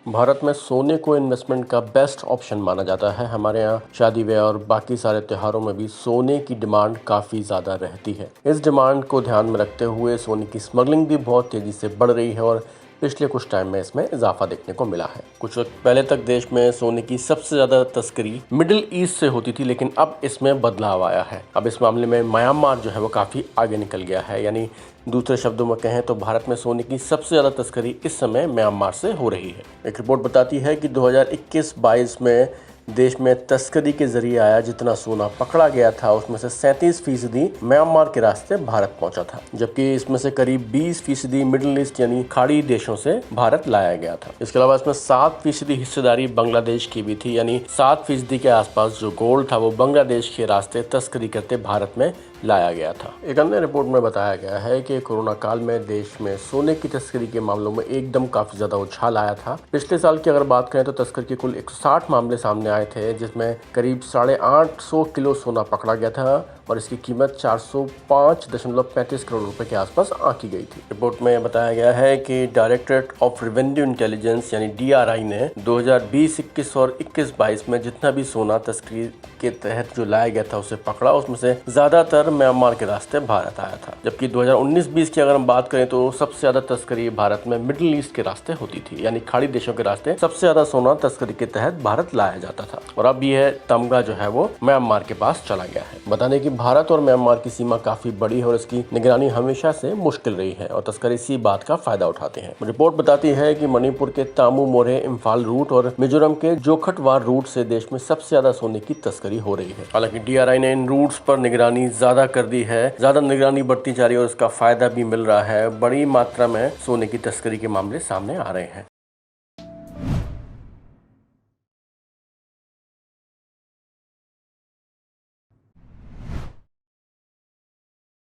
भारत में सोने को इन्वेस्टमेंट का बेस्ट ऑप्शन माना जाता है। हमारे यहाँ शादी ब्याह और बाकी सारे त्योहारों में भी सोने की डिमांड काफ़ी ज़्यादा रहती है। इस डिमांड को ध्यान में रखते हुए सोने की स्मगलिंग भी बहुत तेज़ी से बढ़ रही है और पिछले कुछ टाइम में इसमें इजाफा देखने को मिला है। कुछ वक्त पहले तक देश में सोने की सबसे ज़्यादा तस्करी मिडिल ईस्ट से होती थी, लेकिन अब इसमें बदलाव आया है। अब इस मामले में म्यांमार जो है वो काफ़ी आगे निकल गया है। यानी दूसरे शब्दों में कहें तो भारत में सोने की सबसे ज़्यादा तस्करी इस समय म्यांमार से हो रही है। एक रिपोर्ट बताती है कि 2021-22 में देश में तस्करी के जरिए आया जितना सोना पकड़ा गया था, उसमें से 37% म्यांमार के रास्ते भारत पहुंचा था, जबकि इसमें से करीब 20% मिडिल ईस्ट यानी खाड़ी देशों से भारत लाया गया था। इसके अलावा इसमें 7% हिस्सेदारी बांग्लादेश की भी थी, यानी 7% के आसपास जो गोल्ड था वो बांग्लादेश के रास्ते तस्करी करते भारत में लाया गया था। एक अन्य रिपोर्ट में बताया गया है कि कोरोना काल में देश में सोने की तस्करी के मामलों में एकदम काफी ज्यादा उछाल आया था। पिछले साल की अगर बात करें तो तस्कर के कुल 160 मामले सामने आए थे, जिसमें करीब 850 किलो सोना पकड़ा गया था और इसकी कीमत 405.35 करोड़ रुपए के आसपास आंकी गई थी। रिपोर्ट में बताया गया है कि डायरेक्टरेट ऑफ रेवेन्यू इंटेलिजेंस यानी DRI ने 2020-21 और 21-22 में जितना भी सोना तस्करी के तहत जो लाया गया था उसे पकड़ा, उसमें से ज्यादातर म्यांमार के रास्ते भारत आया था। जबकि 2019-20 की अगर हम बात करें तो सबसे ज्यादा तस्करी भारत में मिडिल ईस्ट के रास्ते होती थी, यानी खाड़ी देशों के रास्ते सबसे ज्यादा सोना तस्करी के तहत भारत लाया जाता था। और अब यह तमगा जो है वो म्यांमार के पास चला गया है। बताने की भारत और म्यांमार की सीमा काफी बड़ी है और इसकी निगरानी हमेशा से मुश्किल रही है और तस्कर इसी बात का फायदा उठाते हैं। रिपोर्ट बताती है कि मणिपुर के तामू मोरे इम्फाल रूट और मिजोरम के जोखटवार रूट से देश में सबसे ज्यादा सोने की तस्करी हो रही है। हालांकि DRI ने इन रूट्स पर निगरानी ज्यादा कर दी है, ज्यादा निगरानी बढ़ती जा रही है और इसका फायदा भी मिल रहा है। बड़ी मात्रा में सोने की तस्करी के मामले सामने आ रहे हैं।